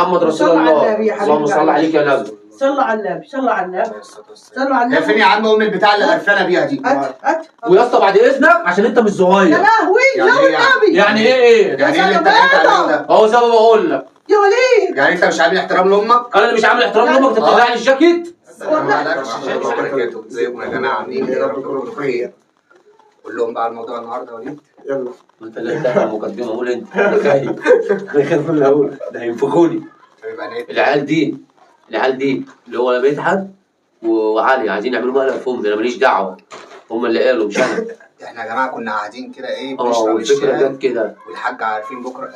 محمد رسول الله. اللهم صل عليك يا نبي. صلوا على النبي، صلوا على النبي، صلوا على النبي. فين يا عم ام البتاع اللي قرفانه بيها دي؟ هات ويا اسطى بعد اذنك عشان انت مش صغير. يا لهوي لا والنبي. يعني ايه؟ يعني ايه اللي انت بتعمله ده؟ اهو زي ما بقول لك. يا وليد يعني انت مش عامل احترام لامك؟ انا اللي مش عامل احترام لامك، انت بتقلعني الجاكيت؟ السلام عليكم ورحمه الله وبركاته. ازيكم يا جماعه؟ عاملين ايه؟ يا رب تكونوا بخير. قول لهم بقى على الموضوع النهارده يا وليد. يلا. ما انت اللي بتعمل المقدمه، قول انت. انا خايف من اللي هقول ده هينفخوني. العيال دي اللي هو مدحت وعلي عايزين يعملوا مقلب فم، انا ماليش دعوه، هم اللي قالوا مش انا. احنا يا جماعه كنا قاعدين كده ايه بنشرب الفكره جت كده، والحاجه عارفين بكره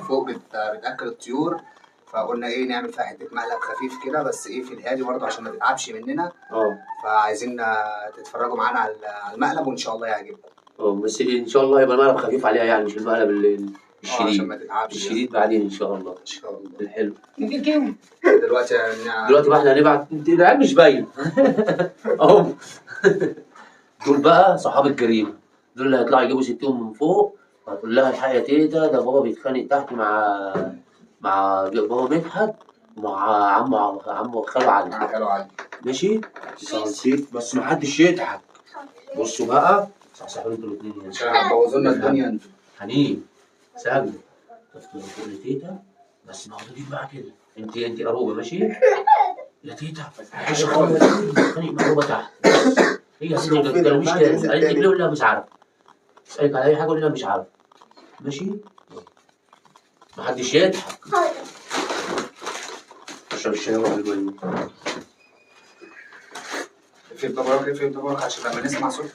فوق بتاكل الطيور، فقلنا ايه نعمل فيها حته مقلب خفيف كده بس ايه في الهادي برضه عشان ما تتعبش مننا. فعايزين تتفرجوا معانا على المقلب وان شاء الله يعجبكم. بس ان شاء الله يبقى المقلب خفيف عليها، يعني مش المقلب الشديد عشان ما تتعبش. الشديد بعدين ان شاء الله. ان شاء الله. الحلو. دلوقتي بقى احنا هنبعت، العيال مش باين اهو. دول بقى صحاب الجريمه، دول اللي هيطلعوا يجيبوا ستهم من فوق، وهتقول لها الحق يا تيتا ده بابا بيتخانق تحت مع بابا مدحت ومع عمو خالو علي. ماشي؟ بس ما حدش يضحك. بصوا بقى صحصحوا انتوا الاثنين هنا عشان هتبوظوا لنا الدنيا انتوا. حنين سامي تفضل تقول لتيتا بس موجودين بقى كده. انت قروبه ماشي؟ يا تيتا مش خالص خليك مقروبه تحت. هي يا سيدي ما تتكلميش تاني. قالت لي لا مش عارف. اسالك على اي حاجه قول لي مش عارف. ماشي؟ محدش يضحك. اشرب الشاي قبل ما يموت. اقفل الباب عشان لما نسمع صوت.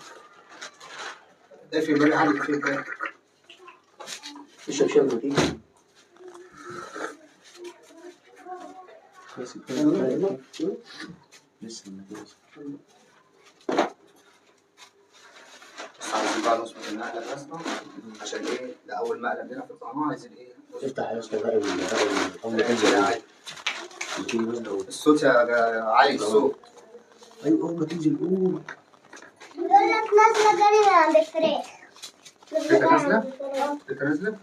اقفل الباب عندك اقفل الباب. اشرب شاي قبل ما تيجي. لسه ما تيجي. بس عايزين بقى نظبط المقلب رسمه عشان ايه ده اول مقلب لنا في القناه. عايزين ايه؟ افتح يا اسطى بقى الصوت يا علي الصوت. ايوه اول ما تنزل قول. بيقول لك نازله جري من عند الفراخ. انت نازله؟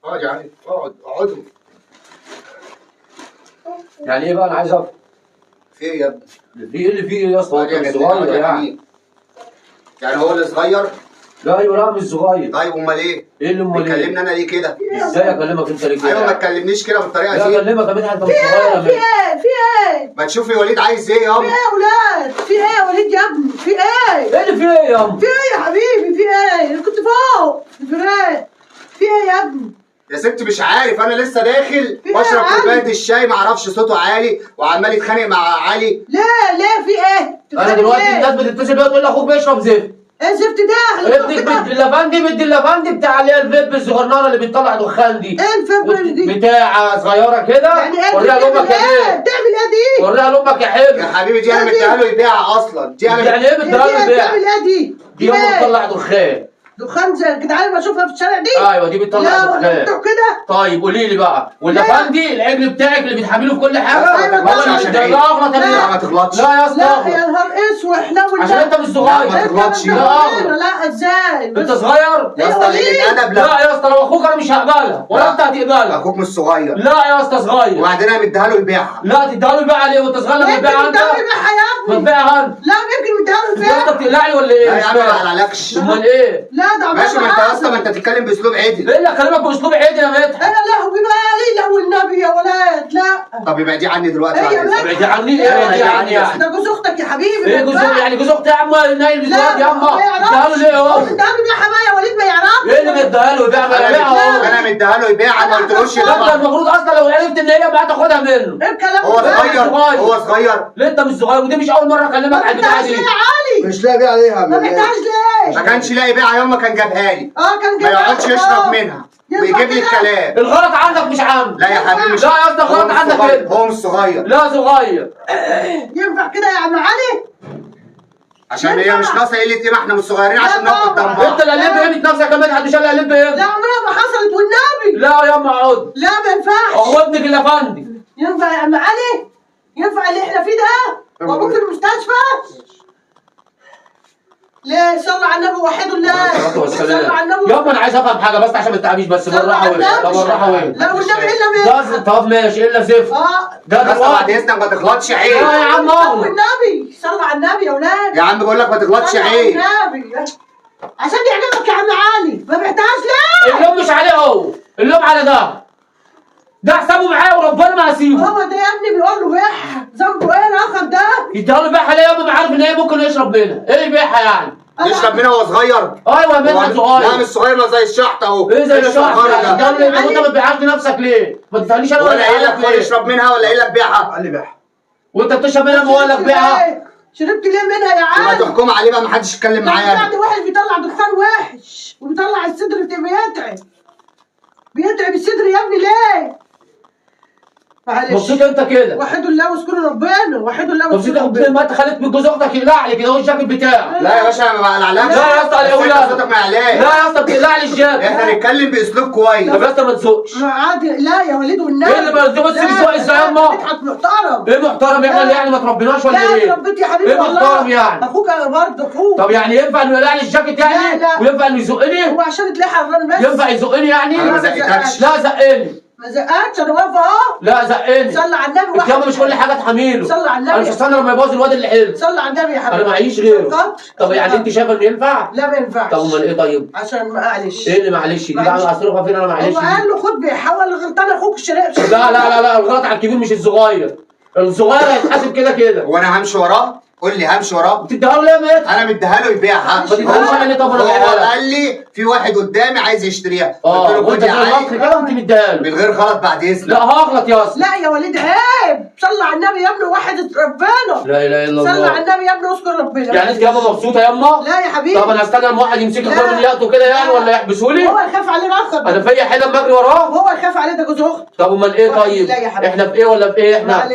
اقعد يا علي اقعدوا. يعني ايه بقى انا عايز افهم. في ايه يا ابني؟ في ايه اللي فيه يا اسطى؟ هو كان صغير يعني هو اللي صغير؟ لا ايوه لا مش صغير. طيب امال ايه؟ ايه اللي امال ايه؟ بتكلمني انا ليه كده؟ ازاي اكلمك انت ليه كده؟ ايوه ما تكلمنيش كده بالطريقه لا دي. اكلمك يا مدحت انت مش صغير. في ايه؟ ما تشوفي وليد عايز ايه يابا؟ في ايه يا ولاد؟ في ايه يا وليد يا ابني؟ في ايه؟ ايه اللي في ايه يا ام؟ في ايه يا حبيبي؟ في ايه؟ انا كنت فوق الفراق. في ايه يا ابني؟ يا ست مش عارف انا لسه داخل بشرب كوبايه الشاي معرفش صوته عالي وعمال يتخانق مع علي. ليه في ايه؟ انا دلوقتي الناس بتتصل بيا تقول لي اخوك بيشرب زفت. ايه زفت ده؟ ابنك بنت اللافندي بتاع اللي هي الفيب الصغننه اللي بتطلع دخان دي. ايه الفيب دي؟ بتاعه صغيره كده. يعني ايه؟ وريها لامك يا حبيبي. بتعمل ايه دي؟ وريها لامك يا حبيبي. يا حبيبي دي انا مديها له يبيعها اصلا. دي انا يعني ايه مديها له يبيعها؟ بتعمل ايه دي؟ دي امه بتطلع دخان. دخان زي الجدعان بشوفها في الشارع دي؟ ايوه دي بتطلع دخان. لا بتوع كده. طيب قولي لي بقى واللافندي العجل بتاعك اللي بتحمله في كل حاجه هو اللي عشان اغلط لا ما تغلطش. لا يا اسطى لا يا نهار اسود لا عشان انت مش صغير. ما تغلطش. لا ازاي؟ انت صغير؟ يا اسطى قلة ادب. لا يا اسطى لو اخوك انا مش هقبلها ولا انت هتقبلها. اخوك مش صغير. لا يا اسطى صغير. وبعدين انا مديها له يبيعها. لا تديها له يبيعها ليه وانت صغير؟ لما تبيعها انت ما تبيعها انت. لا يمكن مديها له يا اسطى بتقلعني ولا ايه؟ لا يا عم ما عليكش. امال ايه؟ لا ده ماشي ما انت يا اسطى ما انت تتكلم باسلوب عدل. ايه اللي اكلمك باسلوب عدل يا مدحت؟ انا لهوي بقى ايه لهو النبي يا ولاد لا. طب ابعدي عني دلوقتي. ابعدي عني ايه؟ ابعدي عني يعني. ده جوز اختك يا حبيبي. ايه جوز يعني جوز اختي يا عم نايل دلوقتي يا عم. اديها له ليه اهو؟ اديها له يا حمايه يا وليد ما يعرفش. ايه اللي مديها له يبيعها؟ ما يبيعها اهو. انا مديها له يبيعها ما قلتلوش انت المفروض اصلا لو عرفت ان هي بقى تاخدها منه. ايه الكلام هو ده؟ صغير. هو صغير. ليه انت مش صغير؟ ودي مش اول مره اكلمك على البتاعه دي. يا علي مش لاقي عليها. ما بيحتاج ليه؟ ما كانش لاقي بيعها يوم ما كان جابها لي. كان ما يقعدش يشرب منها ويجيب لي الكلام. الغلط عندك مش عندي. لا يا حبيبي مش. لا يا اسطى الغلط عندك انت. هو مش صغير. لا صغير. ينفع كده يا عم علي؟ عشان هي مش ناقصه قله قيمه. احنا مش صغيرين عشان ناخد طنبات. انت اللي قلب قيمه نفسك يا مدحت مش انا اللي قلب قيمه. لا عمرها ما حصلت لا يا اما اقعد. لا ما ينفعش. هو ابنك الافندي. ينفع يا عم علي؟ ينفع اللي احنا فيه ده؟ وابوك المستشفى؟ ليه؟ صلوا على النبي وحدوا الله. صلوا على النبي. يابا انا عايز افهم حاجه بس عشان ما تتعبيش بس بالراحه وين. لا بالراحه وين. لا والنبي الا ده طب ماشي الا زفت. ده بعد اذنك ما تغلطش عيب. لا يا عم صلوا النبي. صلوا على النبي يا اولاد. يا عم بقول لك ما تغلطش عيب. النبي عشان يعجبك يا عم علي. ما بعتهاش ليه؟ اللوم مش عليه هو، اللوم على ده حسابه معايا وربنا ما هسيبه. هو ده يا ابني بيقول له بيعها. ذنبه ايه الاخر ده؟ يديها له بيعها ليه يابا؟ ما عارف ان هي ممكن يشرب منها. ايه بيعها يعني؟ يشرب منها وهو صغير؟ ايوه منها صغير. لا مش صغير، ما زي الشحط اهو. ايه زي الشحط ده؟ ده اللي انت ما تبيعهاش لنفسك ليه؟ ما تديهاليش انا ولا قايل لك يشرب منها ولا قايل لك بيعها؟ قال لي بيعها. وانت بتشرب منها ما لك بيعها؟ شربت ليه منها يا عم؟ يبقى تحكم عليه بقى، ما حدش يتكلم معايا. بعد واحد بيطلع دخان وحش وبيطلع الصدر بيتعب الصدر يا ابني ليه؟ معلش مبسوط انت كده؟ وحدوا الله واذكروا ربنا. وحدوا الله مبسوط واذكروا ربنا. ما انت خليت من جوز اختك يقلع لي كده هو الجاكيت بتاعه. لا يا باشا انا ما بقلعلكش. لا يا اسطى على اولاد. صوتك ما يعلاش. لا يا اسطى بتقلع لي الجاكيت. احنا نتكلم باسلوب كويس. طب يا اسطى ما تسوقش. عادي. لا يا وليد والنبي. ايه اللي ما تسوقش تسوق ازاي يا اما؟ بتضحك محترم. ايه محترم احنا اللي يعني ما تربيناش ولا لا ايه؟ ربيت يا حبيبي ايه والله. محترم يعني؟ اخوك برضه اخوك. طب يعني ينفع انه يقلع لي الجاكيت يعني؟ لا. وينفع انه يزقني؟ هو عشان تلاقي حران بس. ينفع يزقني يعني؟ انا ما زقتكش. لا زقني. ما زقكش انا واقفه اهو. لا زقني. صلى على النبي. انت يابا مش كل حاجه تحميله. صلى على النبي. انا مش هستنى لما يبوظ الواد اللي حلو. صلى على النبي يا حبيبي. انا معيش غيره. طب يعني انت شايفه انه ينفع؟ لا ما ينفعش. طب امال ايه طيب؟ عشان معلش. ايه اللي معلش دي؟ بقى اصرفها فين انا معلش هو دي؟ قال له خد بيحاول غلطان اخوك الشريف. لا الغلط على الكبير مش الصغير. الصغير هيتحاسب كده. هو انا همشي وراه؟ قول لي همشي وراه؟ بتديها له ليه يا مات؟ انا مديها له يبيعها. ما تديهاش انا ليه؟ طب انا هو ببيعها لك. قال لي في واحد قدامي عايز يشتريها. قلت له وانت خد يا غلطت علي كده وانت مديها له. من غير غلط بعد اذنك. لا هغلط يا اسطى. لا يا وليد عيب. صلى على النبي يا ابني وحد ربنا. لا اله الا صلى على الله. النبي يا ابني واذكر ربنا. يعني انت يابا مبسوطه ياما؟ لا يا حبيبي. طب انا استنى لما واحد يمسك لا. الخير من ياته كده يعني ولا يحبسوا لي؟ هو يخاف عليه الاخر. انا فيا حيله اما اجري وراه؟ هو يخاف عليه ده جوز اخته. طب امال ايه طيب؟ لا يا حبيبي. احنا في ايه ولا في ايه احنا؟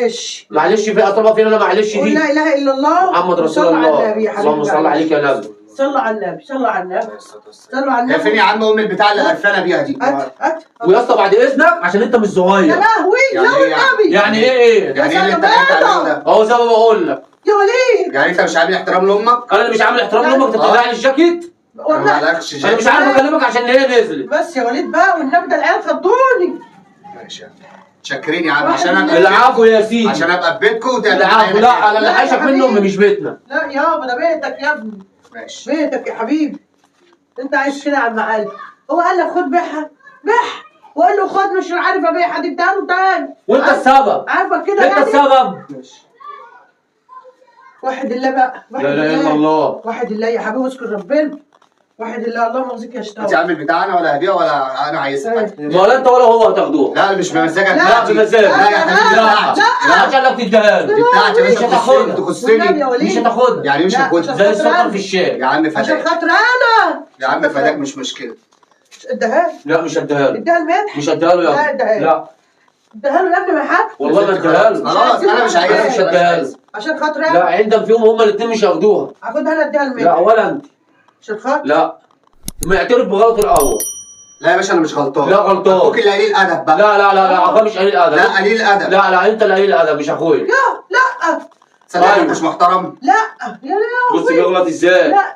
معلش في اطرافها فين انا معلش قول دي؟ لا اله الا الله محمد رسول وصلى على الله. النبي يا حبيبي. اللهم صل عليك يا نبي. صلوا على النبي. صلوا على النبي. صلوا على يا النبي. فين يا عم ام البتاع اللي قرفانه بيها دي؟ هات ويا اسطى بعد اذنك عشان انت مش يا صغير. لهوي يعني لا ايه يعني؟ والنبي. يعني ايه؟ يعني ايه اللي انت عليه ده؟ اهو زي ما بقول لك. يا وليد يعني انت مش عامل احترام لامك؟ انا اللي مش عامل احترام لامك انت بتقلع لي الجاكيت؟ انا والله. ما قلقش انا مش عارف اكلمك عشان هي نزلت. بس يا وليد بقى والنبي ده العيال خضوني. ماشي يا عم. شاكرين يا عم عشان ابقى العفو يا سيدي. عشان ابقى في بيتكم العفو. لا انا اللي لا يا حاشك منه حبيبي. مش بيتنا. لا يابا ده بيتك يا ابني. ماشي. بيتك يا حبيبي. انت عايز كده يا عم علي. هو قال لك خد بيعها بيعها وقال له خد مش عارف ابيعها دي اديها له تاني. وانت السبب. عارفك كده انت يعني. السبب. واحد الله بقى. واحد لا اله الا الله. واحد الله يا حبيبي واذكر ربنا. واحد الله اللهم اغزيك يا انت شطار. عامل بتاعنا ولا هبيع ولا انا عايزها؟ ولا انت ولا هو هتاخدوها. لا مش بمزاجك. لا بمزاج. لا يا حبيبي لا بتاعتي. لا عشان لك تديها له. دي بتاعتي مش هتاخدها. تخصني. مش هتاخدها. يعني مش لا، هاخدها. زي السكر في الشاي. يا عم عشان فداك. خاطر انا. يا عم فداك مش مشكله. اديها لا مش هديها له. اديها المدح. مش هديها له لا، يا اديها له. لا اديها له يا ابني ما حاجه. والله ما اديها له. خلاص انا مش انا مش عايزها. هديها له. عشان خاطر لا انا. عندهم فيهم هما الاثنين مش هياخدوها. هاخدها انا اديها المدح. لا ولا انت. عشان خاطر. لا ما يعترف بغلط الاول. لا يا باشا انا مش غلطان. لا غلطان. اخوك اللي قليل ادب بقى. لا اخويا مش قليل ادب. لا قليل ادب. لا انت اللي قليل ادب مش اخويا. لا صدقني أيوة. مش محترم. لا يا لهوي. بص بيغلط ازاي. لا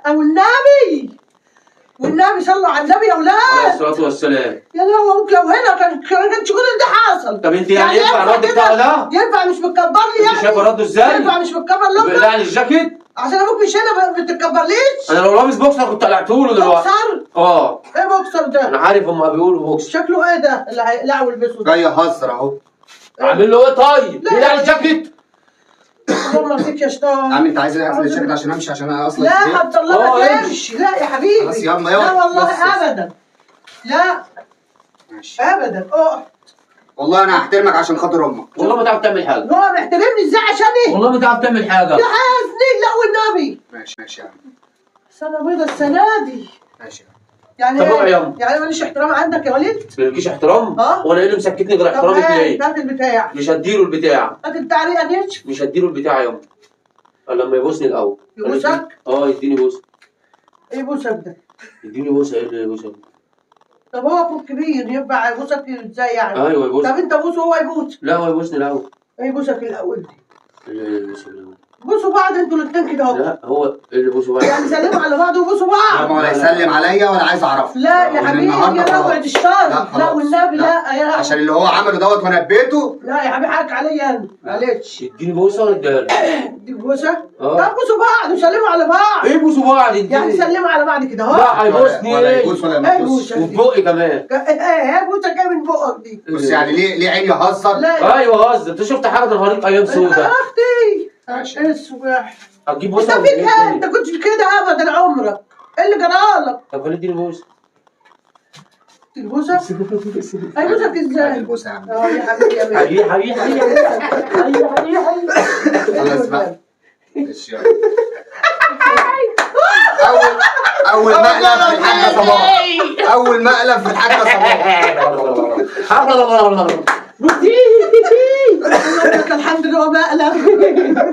والنبي صلوا على النبي يا عليه اولاد. الصلاه والسلام. يا لهوي ابوك لو هنا كانش كل ده حصل. طب انت يعني ينفع الرد كده؟ بتاعه ده؟ ينفع مش متكبر لي انت شايف رده ازاي؟ ينفع مش متكبر بيقلع لك لي الجاكيت. عشان ابوك مش هنا ما بتتكبرليش. انا لو لابس بوكسر كنت قلعته له دلوقتي. بوكسر؟ اه ايه بوكسر ده؟ انا عارف هما بيقولوا بوكسر. شكله ايه ده اللي هيقلعه ويلبسه ده؟ جاي اهزر اهو. اعمل له ايه طيب؟ لا. بيقلع لي الجاكيت. اللهم اغزيك يا يا شطار. عم انت عايز اقفل الشكل عشان امشي عشان انا اصلا لا في البيت؟ عبد الله ما اه، تمشي. لا يا حبيبي. خلاص يلا لا يلا. والله بس. ابدا. لا ماشي. ابدا اقعد. والله انا هحترمك عشان خاطر امك. والله ما تعرف تعمل حاجه. هو محترمني ازاي عشاني؟ والله ما تعرف تعمل حاجه. يا حاسني لا والنبي. ماشي يا عم. سنة بيضة السنة دي. ماشي يا عم. يعني طب ايه؟ يلا. يعني ماليش احترام عندك يا وليد؟ مالكيش احترام؟ اه. وانا ايه اللي مسكتني غير طب احترامك هات ليه؟ هات البتاع. مش هديله البتاع. هات البتاع ليه انيش؟ مش هديله البتاع يوم. لما يبوسني الاول. يبوسك؟ اه يديني بوسه. ايه بوسك ده؟ يديني بوسه. ايه اللي بوسه؟ طب هو اخوك كبير ينفع يبوسك ازاي يعني؟ ايوه يبوس. طب انت بوسه وهو يبوس. لا هو يبوسني الاول. يبوسك الاول دي. اللي يبوسني الاول. بوسوا بعض انتوا الاثنين كده اهو. لا هو اللي يبوسوا بعض. يعني سلموا على بعض وبوسوا لا بعض. ما ولا يسلم عليا ولا عايز اعرف. لا يا حبيبي يا روعة الشر. لا والنبي لا يا عشان اللي هو عمله دوت وانا بيته. لا يا حبيبي حقك عليا انا معلش. اديني بوسه ولا اديها لك؟ دي بوسه؟ اه. طب بوسوا بعض وسلموا على بعض. ايه بوسوا بعض انت؟ يعني سلموا على بعض كده اهو. لا هيبوسني. ولا يبوس ولا ما يبوسش. وفي بقي كمان. ايه بوسه جايه من بقك دي. بص يعني ليه عيني يهزر؟ لا ايوه هزر. انت شفت حاجه الغريب ايام سودة. اختي ماشي. الصبح. هتجيب انت بوسه فيك ايه؟ انت كنتش كده ابدا عمرك. ايه اللي جرالك؟ طب خليني اديني بوسه. البوسه؟ هيبوسك هات ازاي؟ البوسه يا عم. اه يا حبيبي يا بيه. حبيبي خلص بقى. ماشي يلا. اول مقلب في الحاجه صباح. اول مقلب في الحاجه صباح. لك الحمد لله مقلب.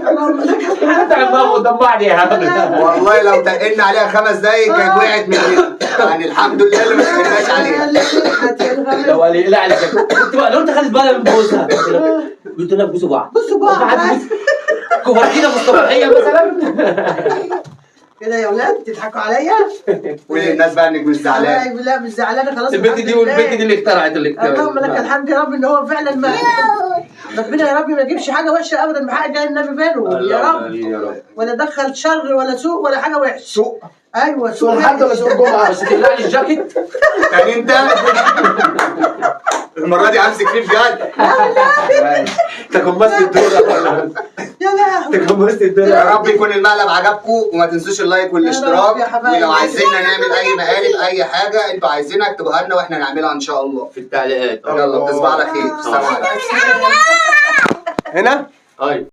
اللهم لك الحمد. انت عمال دمعني يا عم. والله لو تقلنا عليها 5 دقايق كانت وقعت مننا. يعني الحمد لله اللي ما تقلناش عليها. لو قال لي لا عليك كنت بقى لو انت خدت بالك من بوسها قلت لك بوسوا بعض. بصوا بعض. كوفرتينا مصطلحيه مثلا. كده يا ولاد تضحكوا عليا؟ قول للناس بقى انك مش زعلان. لا مش زعلانه خلاص. البنت دي والبنت دي اللي اخترعت اللهم لك الحمد يا رب ان هو فعلا ما ربنا يا رب ما يجيبش حاجه وحشه ابدا بحق جاي النبي باله يا رب. ولا دخل شر ولا سوء ولا حاجه وحشه. سوق. ايوه سوق الحد ولا سوق الجمعه؟ بس تقلع لي الجاكيت. يعني انت المره دي همسك فيه بجد. تكمست الدنيا. يا لهوي. تكمست الدنيا. يا رب يكون المقلب عجبكم وما تنسوش اللايك والاشتراك. ولو عايزيننا نعمل اي مقالب اي حاجه انتوا عايزينها اكتبوها لنا واحنا نعملها ان شاء الله في التعليقات. يلا تصبحوا على خير. السلام عليكم. هنا؟ ايوه.